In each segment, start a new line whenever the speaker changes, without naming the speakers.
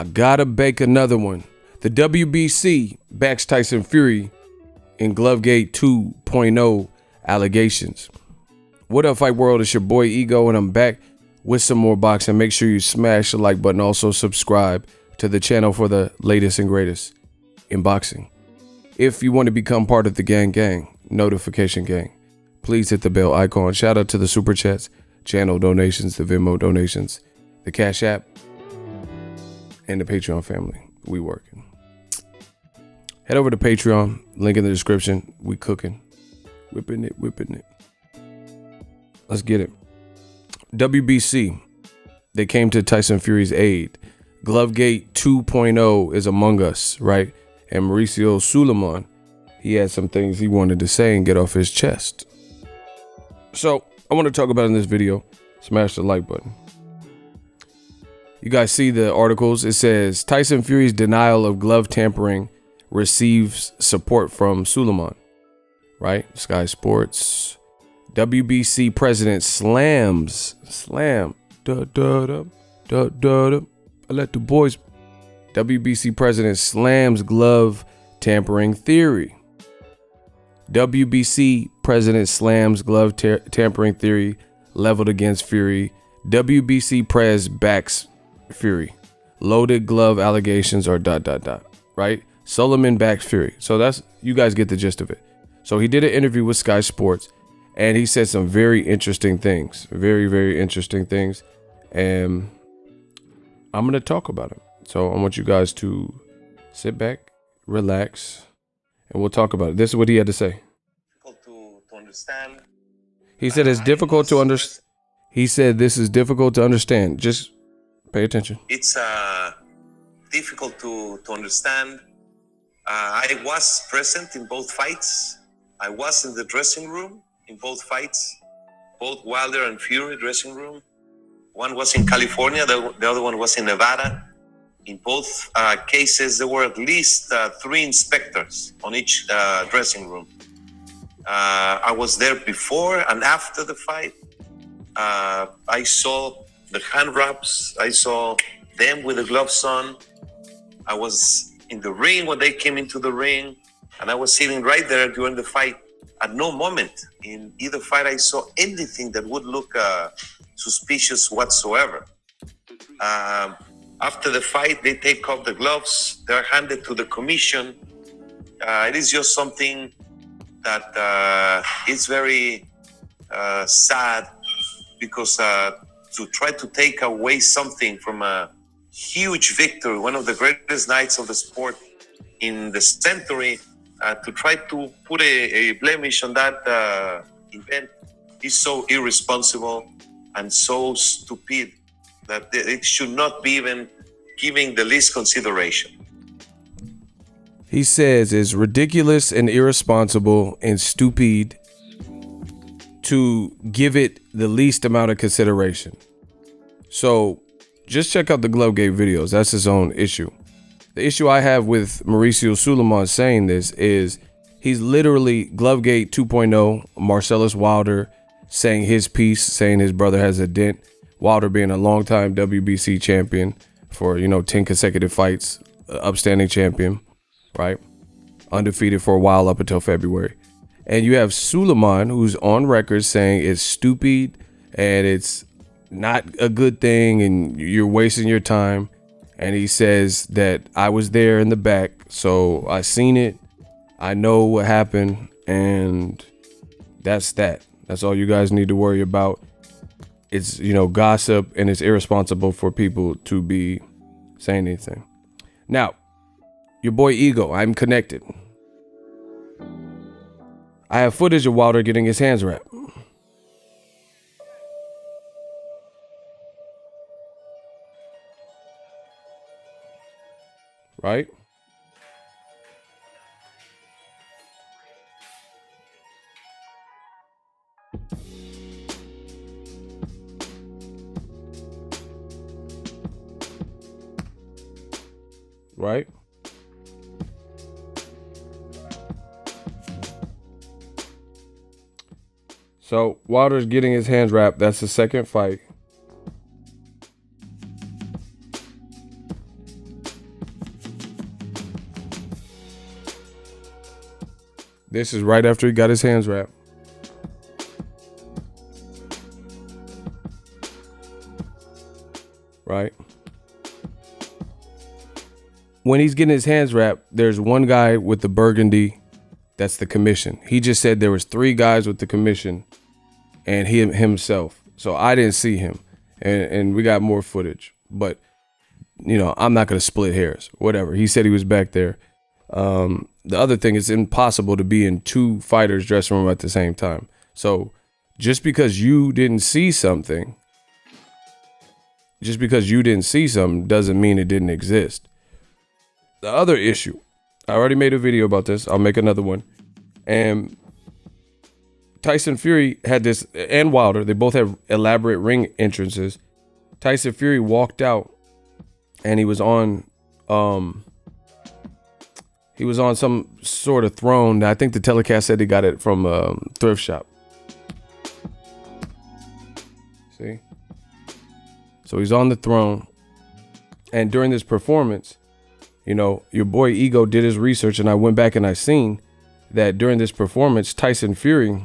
I gotta bake another one. The WBC backs Tyson Fury in GLOVEGATE 2.0 allegations. What up, Fight World? It's your boy Ego, and I'm back with some more boxing. Make sure you smash the like button. Also subscribe to the channel for the latest and greatest in boxing. If you want to become part of the gang, notification gang, please hit the bell icon. Shout out to the super chats, channel donations, the Venmo donations, the Cash App, and the Patreon family. We working. Head over to Patreon, link in the description. We cooking, whipping it. Let's get it. WBC, they came to Tyson Fury's aid. GLOVEGATE 2.0 is among us, right? And Mauricio Sulaiman, he had some things he wanted to say and get off his chest. So I want to talk about in this video. Smash the like button. You guys see the articles. It says Tyson Fury's denial of glove tampering receives support from Sulaiman, right? Sky Sports. WBC president slams. I let the boys. WBC president slams glove tampering theory. WBC president slams glove tampering theory leveled against Fury. WBC PREZ backs Fury. Loaded glove allegations are ... Right? Sulaiman backs Fury. So that's, you guys get the gist of it. So he did an interview with Sky Sports and he said some very interesting things. Very, very interesting things. And I'm going to talk about it. So I want you guys to sit back, relax, and we'll talk about it. This is what he had to say.
Difficult to understand.
He said it's difficult to understand. He said this is difficult to understand. Just pay attention.
It's difficult to understand. I was present in both fights. I was in the dressing room in both fights, both Wilder and Fury dressing room. One was in California, the other one was in Nevada. In both cases, there were at least 3 inspectors on each dressing room. I was there before and after the fight. I saw the hand wraps. I saw them with the gloves on. I was in the ring when they came into the ring, and I was sitting right there during the fight. At no moment in either fight I saw anything that would look suspicious whatsoever. After the fight, they take off the gloves. They're handed to the commission. It is just something that is very sad, because to try to take away something from a huge victory, one of the greatest nights of the sport in the century, to try to put a blemish on that event is so irresponsible and so stupid that it should not be even giving the least consideration.
He says it's ridiculous and irresponsible and stupid to give it the least amount of consideration. So just check out the GLOVEGATE videos. That's his own issue. The issue I have with Mauricio Sulaiman saying this is he's literally GLOVEGATE 2.0, Marcellus Wilder saying his piece, saying his brother has a dent. Wilder being a longtime WBC champion for, 10 consecutive fights, upstanding champion, right? Undefeated for a while up until February. And you have Sulaiman, who's on record saying it's stupid and it's not a good thing and you're wasting your time. And he says that I was there in the back, so I seen it. I know what happened, and that's that. That's all you guys need to worry about. It's, gossip, and it's irresponsible for people to be saying anything. Now, your boy Ego, I'm connected. I have footage of Wilder getting his hands wrapped. Right? Right? So Wilder's getting his hands wrapped. That's the second fight. This is right after he got his hands wrapped. Right. When he's getting his hands wrapped, there's one guy with the burgundy. That's the commission. He just said there was 3 guys with the commission and himself. So I didn't see him. And we got more footage. But, you know, I'm not going to split hairs. Whatever. He said he was back there. The other thing, it's impossible to be in 2 fighters' dressing room at the same time. So just because you didn't see something doesn't mean it didn't exist. The other issue, I already made a video about this. I'll make another one. And Tyson Fury had this, and Wilder, they both have elaborate ring entrances. Tyson Fury walked out and he was on some sort of throne. I think the telecast said he got it from a thrift shop. See? So he's on the throne. And during this performance, you know, your boy Ego did his research, and I went back and I seen that during this performance, Tyson Fury,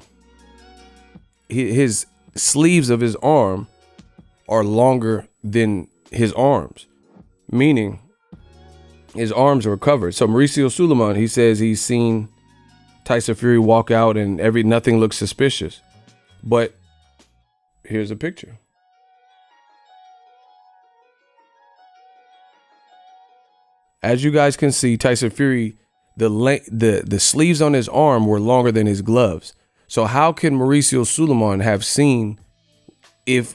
his sleeves of his arm are longer than his arms, meaning his arms are covered. So Mauricio Sulaiman, he says he's seen Tyson Fury walk out and nothing looks suspicious. But here's a picture. As you guys can see, Tyson Fury, the sleeves on his arm were longer than his gloves. So how can Mauricio Sulaiman have seen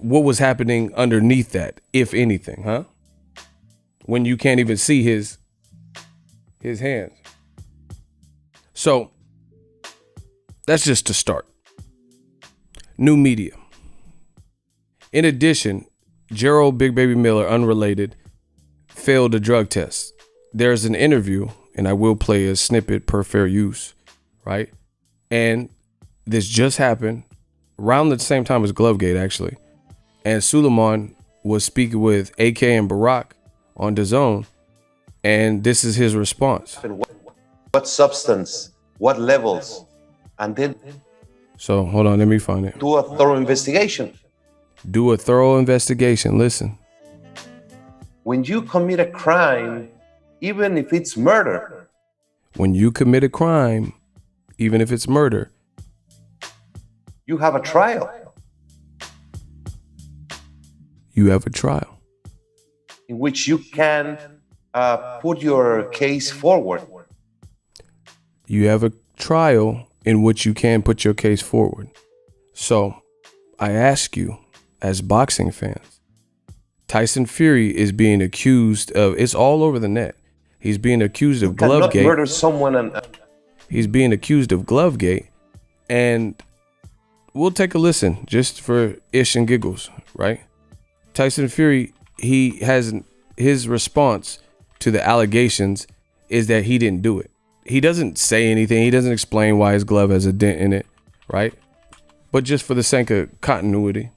what was happening underneath that, if anything, huh? When you can't even see his hands. So that's just to start. New media. In addition, Gerald Big Baby Miller, unrelated, failed a drug test. There's an interview, and I will play a snippet per fair use, right? And this just happened around the same time as GLOVEGATE, actually. And Sulaiman was speaking with AK and Barack on DAZN, and this is his response.
What substance, what levels, and then
So hold on, let me find it.
do a thorough investigation.
Do a thorough investigation. Listen.
When you commit a crime, even if it's murder,
When you commit a crime, even if it's murder,
you have a trial.
you have a trial.
In which you can put your case forward.
You have a trial in which you can put your case forward. So I ask you, as boxing fans, Tyson Fury is being accused of, it's all over the net. He's being accused of GLOVEGATE.
Murder someone and
He's being accused of GLOVEGATE. And we'll take a listen just for ish and giggles, right? Tyson Fury, he has his response to the allegations is that he didn't do it. He doesn't say anything. He doesn't explain why his glove has a dent in it, right? But just for the sake of continuity,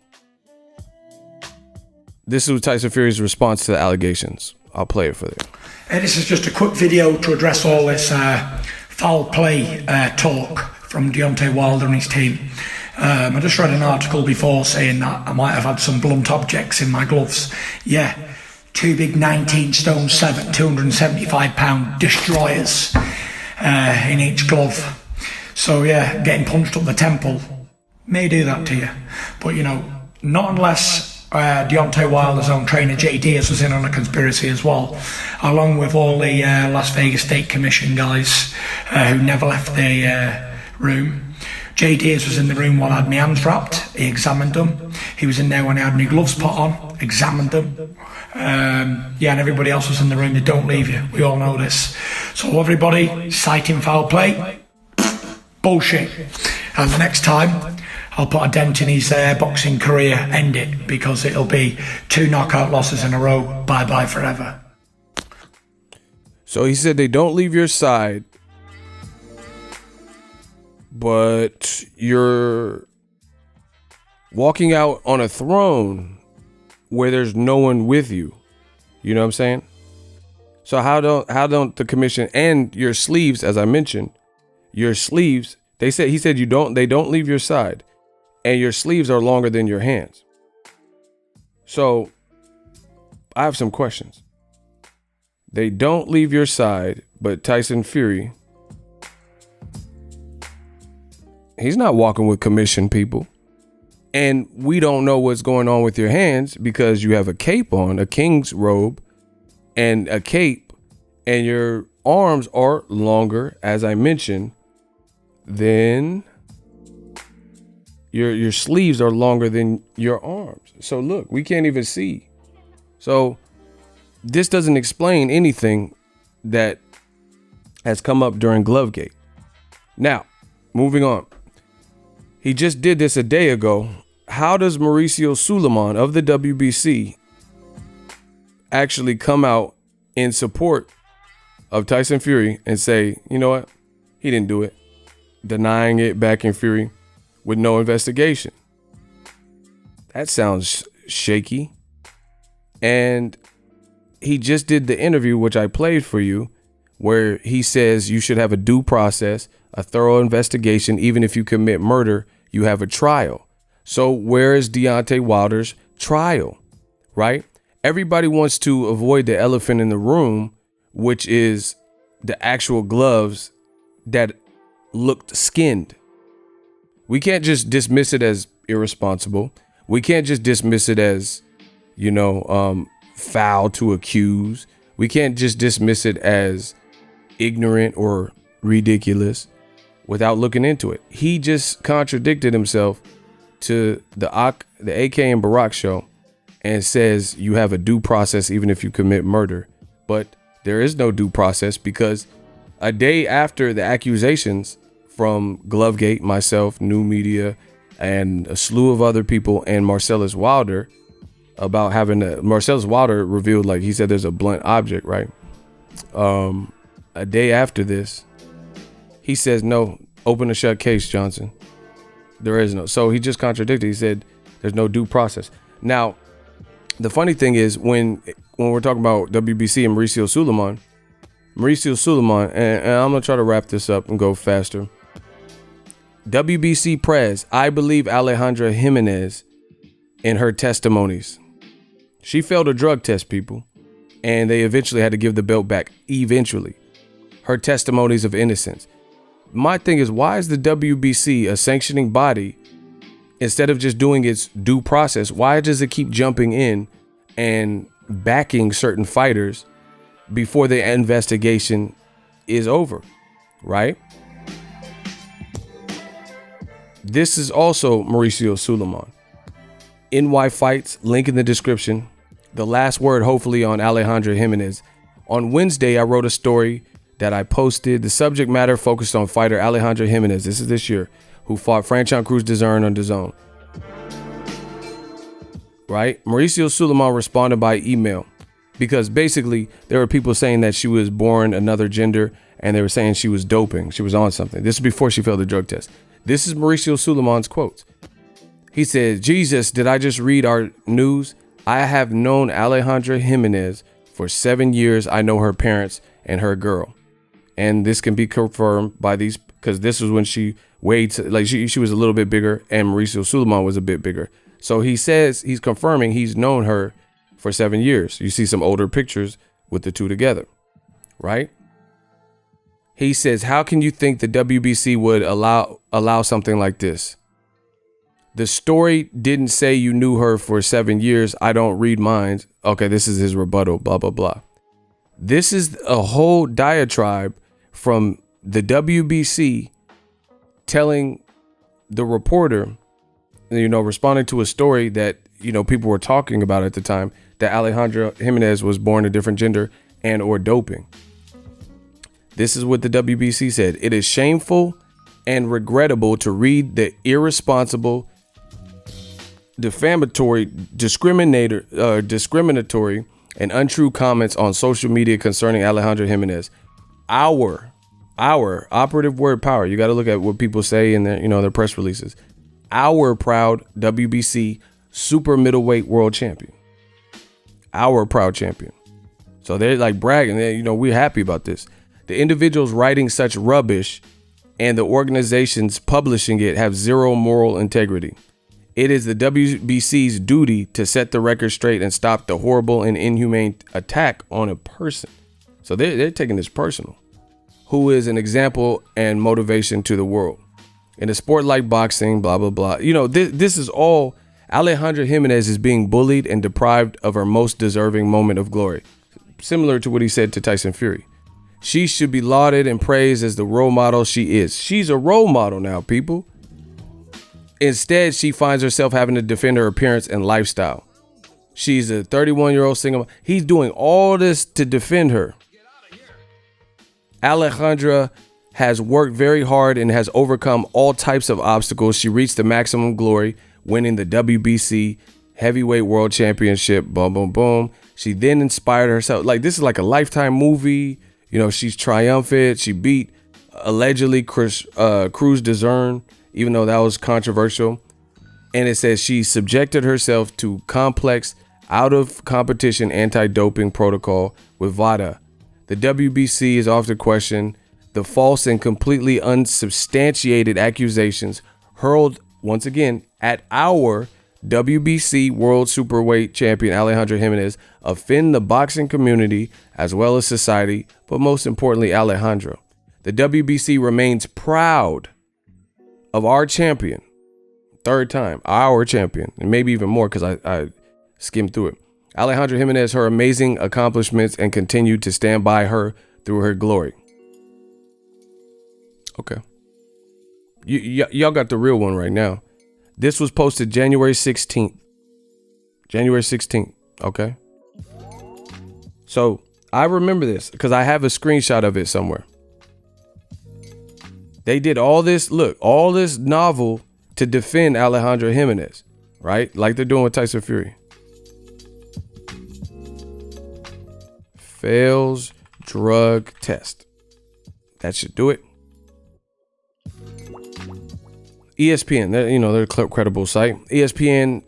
this is Tyson Fury's response to the allegations. I'll play it for you.
This is just a quick video to address all this foul play talk from Deontay Wilder and his team. I just read an article before saying that I might have had some blunt objects in my gloves. Yeah, 2 big 19 stone 7, 275 pound destroyers in each glove. So yeah, getting punched up the temple may do that to you. But you know, not unless Deontay Wilder's own trainer Jay Diaz was in on a conspiracy as well, along with all the Las Vegas State Commission guys who never left the room. Jay Diaz was in the room while I had my hands wrapped. He examined them. He was in there when I had my gloves put on, examined them. Yeah, and everybody else was in the room. They don't leave you. We all know this. So everybody citing foul play, bullshit. And the next time, I'll put a dent in his boxing career, end it, because it'll be 2 knockout losses in a row. Bye-bye forever.
So he said they don't leave your side, but you're walking out on a throne where there's no one with you. You know what I'm saying? So how don't the commission, and your sleeves, as I mentioned, your sleeves, he said they don't leave your side, and your sleeves are longer than your hands. So I have some questions. They don't leave your side, but Tyson Fury, he's not walking with commission, people. And we don't know what's going on with your hands because you have a cape on, a king's robe and a cape, and your arms are longer, as I mentioned, than your sleeves are longer than your arms. So look, we can't even see. So this doesn't explain anything that has come up during GLOVEGATE. Now, moving on. He just did this a day ago. How does Mauricio Sulaiman of the WBC actually come out in support of Tyson Fury and say, you know what, he didn't do it, denying it, backing Fury with no investigation? That sounds shaky. And he just did the interview, which I played for you, where he says you should have a due process, a thorough investigation. Even if you commit murder, you have a trial. So where is Deontay Wilder's trial, right? Everybody wants to avoid the elephant in the room, which is the actual gloves that looked skinned. We can't just dismiss it as irresponsible. We can't just dismiss it as, foul to accuse. We can't just dismiss it as ignorant or ridiculous without looking into it. He just contradicted himself to the AK and Barack show and says you have a due process even if you commit murder. But there is no due process because a day after the accusations from GLOVEGATE, myself, New Media, and a slew of other people, and Marcellus Wilder, about Marcellus Wilder revealed, like he said, there's a blunt object, right? A day after this, he says, no, open a shut case, Johnson. There is no. So he just contradicted. He said there's no due process. Now, the funny thing is when we're talking about WBC and Mauricio Sulaiman, and I'm going to try to wrap this up and go faster. WBC PREZ, I believe Alejandra Jimenez in her testimonies. She failed a drug test, people, and they eventually had to give the belt back. Eventually. Her testimonies of innocence. My thing is, why is the WBC a sanctioning body? Instead of just doing its due process, why does it keep jumping in and backing certain fighters before the investigation is over, right? This is also Mauricio Sulaiman. NY Fights, link in the description. The last word, hopefully, on Alejandra Jimenez. On Wednesday, I wrote a story that I posted. The subject matter focused on fighter Alejandra Jimenez, this is this year, who fought Franchon Cruz DAZN on DAZN. Right? Mauricio Sulaiman responded by email because basically there were people saying that she was born another gender and they were saying she was doping. She was on something. This is before she failed the drug test. This is Mauricio Sulaiman's quotes. He said, Jesus, did I just read our news? I have known Alejandra Jimenez for 7 years. I know her parents and her girl. And this can be confirmed by these, because this was when she weighed, like she was a little bit bigger and Mauricio Sulaiman was a bit bigger. So he says he's confirming he's known her for 7 years. You see some older pictures with the two together, right? He says, how can you think the WBC would allow something like this? The story didn't say you knew her for 7 years. I don't read minds. Okay, this is his rebuttal, blah, blah, blah. This is a whole diatribe from the WBC telling the reporter, responding to a story that, people were talking about at the time, that Alejandra Jimenez was born a different gender and or doping. This is what the WBC said. It is shameful and regrettable to read the irresponsible, defamatory, discriminatory, and untrue comments on social media concerning Alejandra Jimenez. Our operative word, power. You got to look at what people say in their press releases. Our proud WBC super middleweight world champion. Our proud champion. So they're like bragging. We're happy about this. The individuals writing such rubbish and the organizations publishing it have zero moral integrity. It is the WBC's duty to set the record straight and stop the horrible and inhumane attack on a person. So they're taking this personal, who is an example and motivation to the world. In a sport like boxing, blah, blah, blah. You know, this is all. Alejandra Jimenez is being bullied and deprived of her most deserving moment of glory. Similar to what he said to Tyson Fury. She should be lauded and praised as the role model she is. She's a role model now, people. Instead, she finds herself having to defend her appearance and lifestyle. She's a 31-year-old single. He's doing all this to defend her. Alejandra has worked very hard and has overcome all types of obstacles. She reached the maximum glory, winning the WBC Heavyweight World Championship. Boom, boom, boom. She then inspired herself. Like, this is like a Lifetime movie. You know, she's triumphant. She beat allegedly Cruz Dezern, even though that was controversial. And it says she subjected herself to complex, out of competition anti-doping protocol with VADA. The WBC is often questioned the false and completely unsubstantiated accusations hurled once again at our WBC World Superweight Champion Alejandra Jimenez offend the boxing community as well as society, but most importantly, Alejandra. The WBC remains proud of our champion, third time, our champion, and maybe even more because I skimmed through it. Alejandra Jimenez, her amazing accomplishments, and continue to stand by her through her glory. Okay. Y'all got the real one right now. This was posted January 16th. January 16th. Okay. So I remember this because I have a screenshot of it somewhere. They did all this, look, all this novel to defend Alejandra Jimenez, right? Like they're doing with Tyson Fury. Fails drug test. That should do it. ESPN, they're a credible site. ESPN,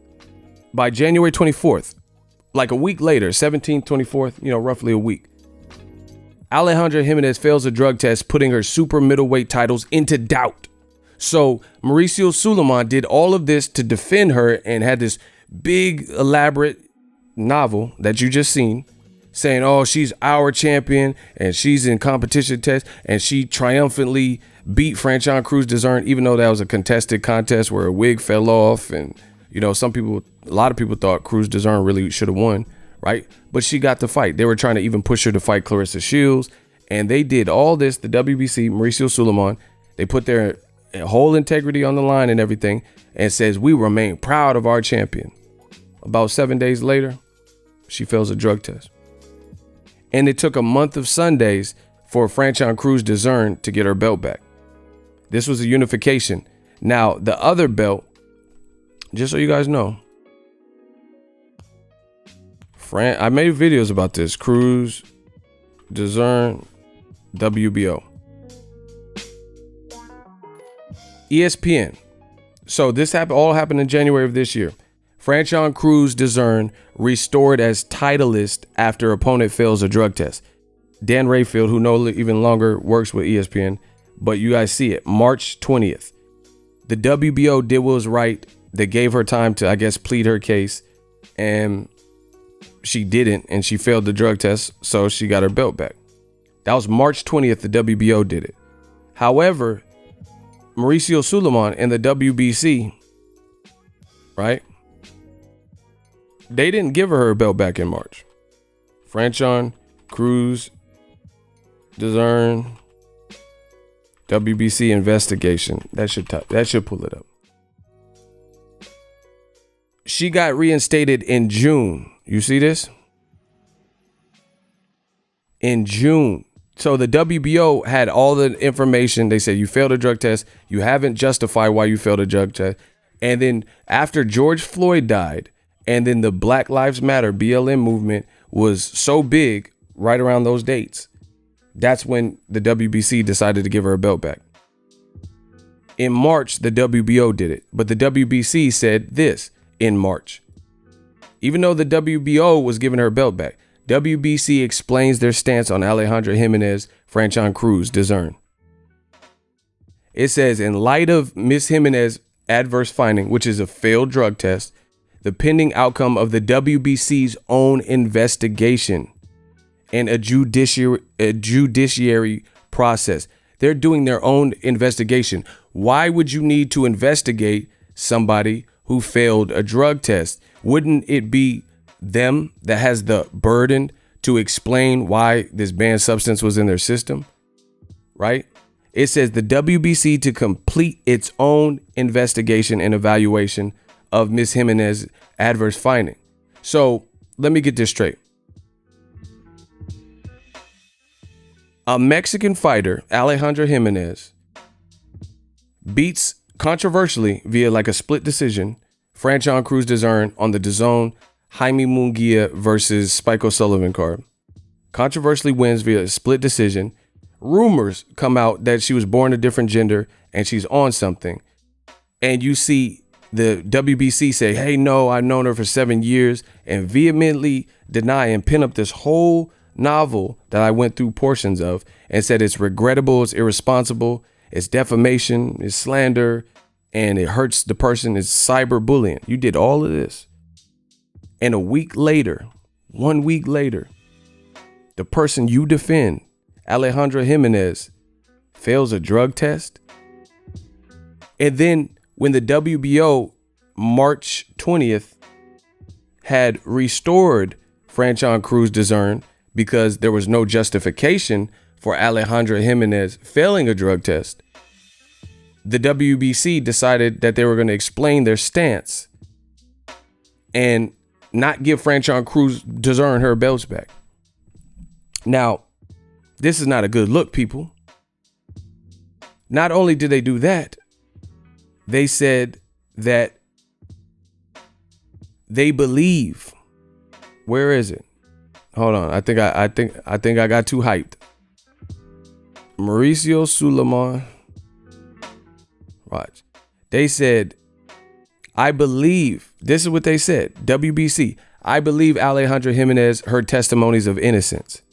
by January 24th, like a week later, 17th, 24th, roughly a week, Alejandra Jimenez fails a drug test, putting her super middleweight titles into doubt. So Mauricio Sulaiman did all of this to defend her and had this big, elaborate novel that you just seen saying, oh, she's our champion and she's in competition test and she triumphantly beat Franchon Cruz Dezern, even though that was a contested contest where a wig fell off. And, a lot of people thought Cruz Dezern really should have won, right? But she got the fight. They were trying to even push her to fight Clarissa Shields. And they did all this, the WBC, Mauricio Sulaiman, they put their whole integrity on the line and everything and says, we remain proud of our champion. About 7 days later, she fails a drug test. And it took a month of Sundays for Franchon Cruz Dezern to get her belt back. This was a unification. Now, the other belt, just so you guys know, I made videos about this. Cruz Dezern, WBO. ESPN. So this all happened in January of this year. Franchon Cruz Dezern restored as titleist after opponent fails a drug test. Dan Rayfield, who no even longer works with ESPN, but you guys see it, March 20th. The WBO did what was right. They gave her time to, I guess, plead her case, and she didn't, and she failed the drug test, so she got her belt back. That was March 20th, the WBO did it. However, Mauricio Sulaiman and the WBC, right? They didn't give her belt back in March. Franchon Cruz Dezern WBC investigation. That should pull it up. She got reinstated in June. You see this? In June. So the WBO had all the information. They said you failed a drug test. You haven't justified why you failed a drug test. And then after George Floyd died, and then the Black Lives Matter BLM movement was so big right around those dates, that's when the WBC decided to give her a belt back. In March, the WBO did it, but the WBC said this in March. Even though the WBO was giving her belt back, WBC explains their stance on Alejandra Jimenez, Franchon Cruz Dezern. It says, in light of Ms. Jimenez's adverse finding, which is a failed drug test, the pending outcome of the WBC's own investigation and a judiciary process. They're doing their own investigation. Why would you need to investigate somebody who failed a drug test? Wouldn't it be them that has the burden to explain why this banned substance was in their system? Right? It says the WBC to complete its own investigation and evaluation of Ms. Jimenez's adverse finding. So let me get this straight. A Mexican fighter, Alejandra Jimenez, beats controversially via like a split decision Franchon Cruz Dezern on the DAZN Jaime Munguia versus Spike O'Sullivan card. Controversially wins via a split decision. Rumors come out that she was born a different gender and she's on something. And you see the WBC say, hey, no, I've known her for 7 years, and vehemently deny and pin up this whole novel that I went through portions of and said it's regrettable, it's irresponsible, it's defamation, it's slander, and it hurts the person, it's cyberbullying. You did all of this. And a week later, 1 week later, the person you defend, Alejandra Jimenez, fails a drug test. And then when the WBO March 20th had restored Franchon Cruz Dezern because there was no justification for Alejandra Jimenez failing a drug test, the WBC decided that they were going to explain their stance and not give Franchon Cruz Dezern her belts back. Now, this is not a good look, people. Not only did they do that, they said that they believe. Where is it? Hold on. I think I got too hyped. Mauricio Sulaiman. Watch. They said, I believe. This is what they said. WBC. I believe Alejandra Jimenez heard testimonies of innocence.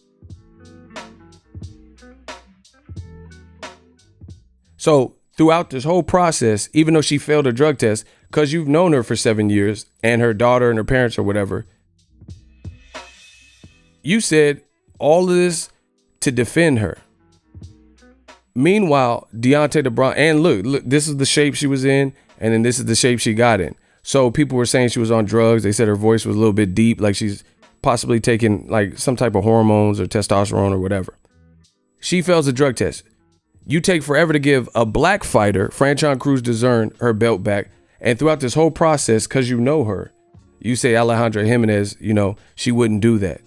So throughout this whole process, even though she failed a drug test, because you've known her for 7 years and her daughter and her parents or whatever, you said all of this to defend her. Meanwhile, Deontay DeBron, and look, this is the shape she was in, and then this is the shape she got in. So people were saying she was on drugs. They said her voice was a little bit deep, like she's possibly taking like some type of hormones or testosterone or whatever. She fails a drug test. You take forever to give a black fighter, Franchon Cruz Dezern, her belt back. And throughout this whole process, because you know her, you say Alejandra Jimenez, you know, she wouldn't do that.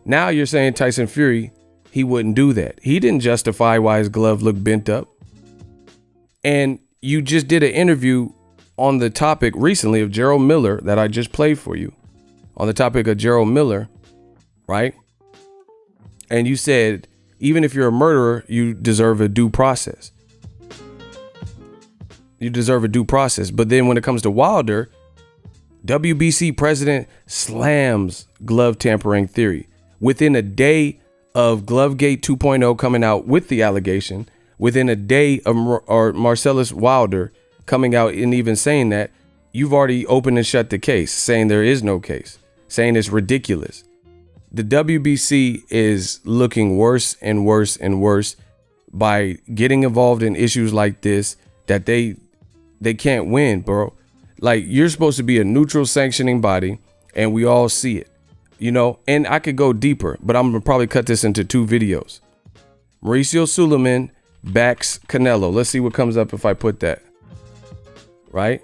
Now you're saying Tyson Fury, he wouldn't do that. He didn't justify why his glove looked bent up. And you just did an interview on the topic recently of Gerald Miller that I just played for you. On the topic of Gerald Miller, right? And you said, even if you're a murderer, you deserve a due process. You deserve a due process. But then when it comes to Wilder, WBC president slams glove tampering theory. Within a day of GLOVEGATE 2.0 coming out with the allegation, within a day of Marcellus Wilder coming out and even saying that, you've already opened and shut the case, saying there is no case, saying it's ridiculous. The WBC is looking worse and worse and worse by getting involved in issues like this that they can't win, bro. Like, you're supposed to be a neutral sanctioning body, and we all see it, you know. And I could go deeper, but I'm gonna probably cut this into 2 videos. Mauricio Sulaiman backs Canelo. Let's see what comes up if I put that. Right?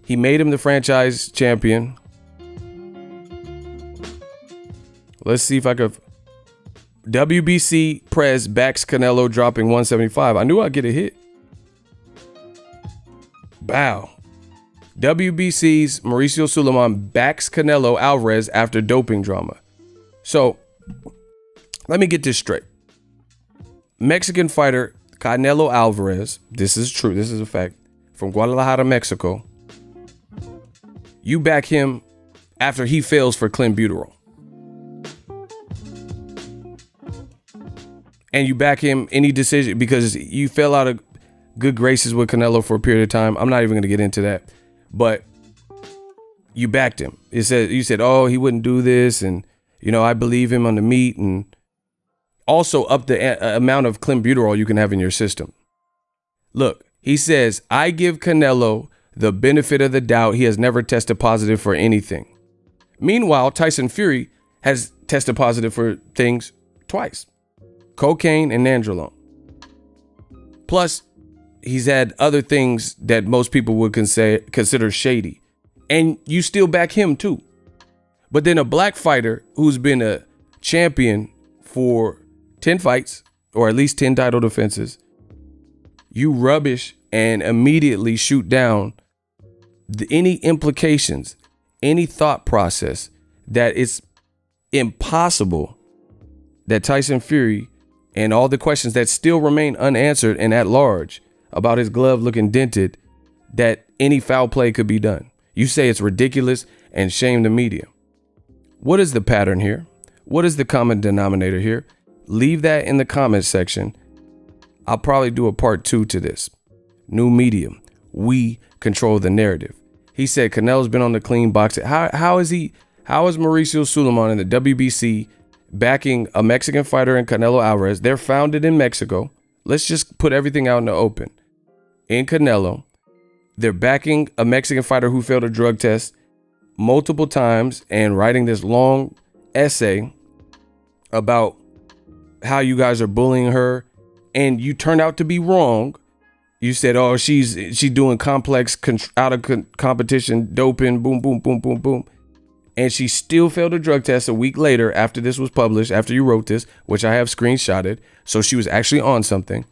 He made him the franchise champion. Let's see if I could. WBC PREZ backs Canelo, dropping 175. I knew I'd get a hit. Bow. WBC's Mauricio Sulaiman backs Canelo Alvarez after doping drama. So let me get this straight. Mexican fighter Canelo Alvarez, this is true, this is a fact, from Guadalajara, Mexico. You back him after he fails for clenbuterol. And you back him any decision because you fell out of, good graces with Canelo for a period of time. I'm not even going to get into that, but you backed him. You said, oh, he wouldn't do this, and I believe him on the meat, and also up the amount of clenbuterol you can have in your system. Look, he says, I give Canelo the benefit of the doubt. He has never tested positive for anything. Meanwhile, Tyson Fury has tested positive for things twice: cocaine and nandrolone. Plus, he's had other things that most people would consider shady. And you still back him too. But then a black fighter who's been a champion for 10 fights, or at least 10 title defenses, you rubbish and immediately shoot down any implications, any thought process that it's impossible that Tyson Fury and all the questions that still remain unanswered and at large about his glove looking dented, that any foul play could be done. You say it's ridiculous and shame the media. What is the pattern here? What is the common denominator here? Leave that in the comments section. I'll probably do a part 2 to this. New media. We control the narrative. He said Canelo's been on the clean boxing. How is Mauricio Sulaiman and the WBC backing a Mexican fighter in Canelo Alvarez? They're founded in Mexico. Let's just put everything out in the open. In Canelo, they're backing a Mexican fighter who failed a drug test multiple times and writing this long essay about how you guys are bullying her, and you turned out to be wrong. You said, oh, she's doing complex out of competition doping, boom, boom, boom, boom, boom. And she still failed a drug test a week later after this was published, after you wrote this, which I have screenshotted. So she was actually on something.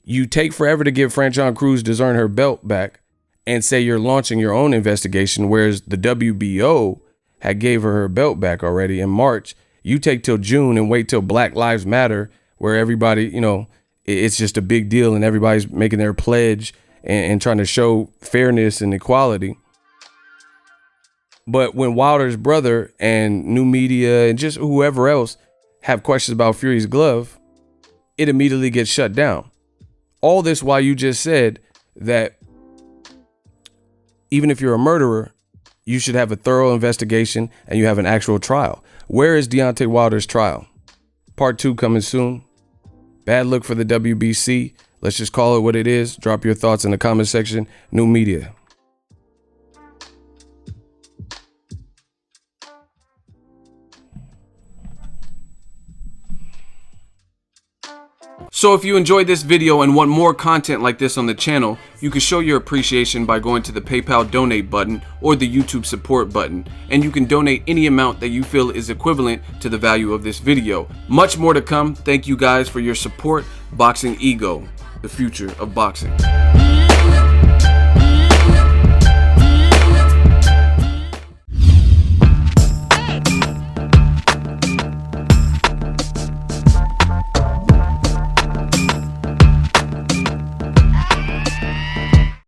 You take forever to give Franchon Cruz earn her belt back and say you're launching your own investigation, whereas the WBO had gave her belt back already in March. You take till June and wait till Black Lives Matter, where everybody, it's just a big deal and everybody's making their pledge and trying to show fairness and equality. But when Wilder's brother and new media and just whoever else have questions about Fury's glove, it immediately gets shut down. All this while you just said that even if you're a murderer, you should have a thorough investigation and you have an actual trial. Where is Deontay Wilder's trial? Part 2 coming soon. Bad look for the WBC. Let's just call it what it is. Drop your thoughts in the comment section. New media. So if you enjoyed this video and want more content like this on the channel, you can show your appreciation by going to the PayPal donate button or the YouTube support button, and you can donate any amount that you feel is equivalent to the value of this video. Much more to come. Thank you guys for your support. Boxingego, the future of boxing.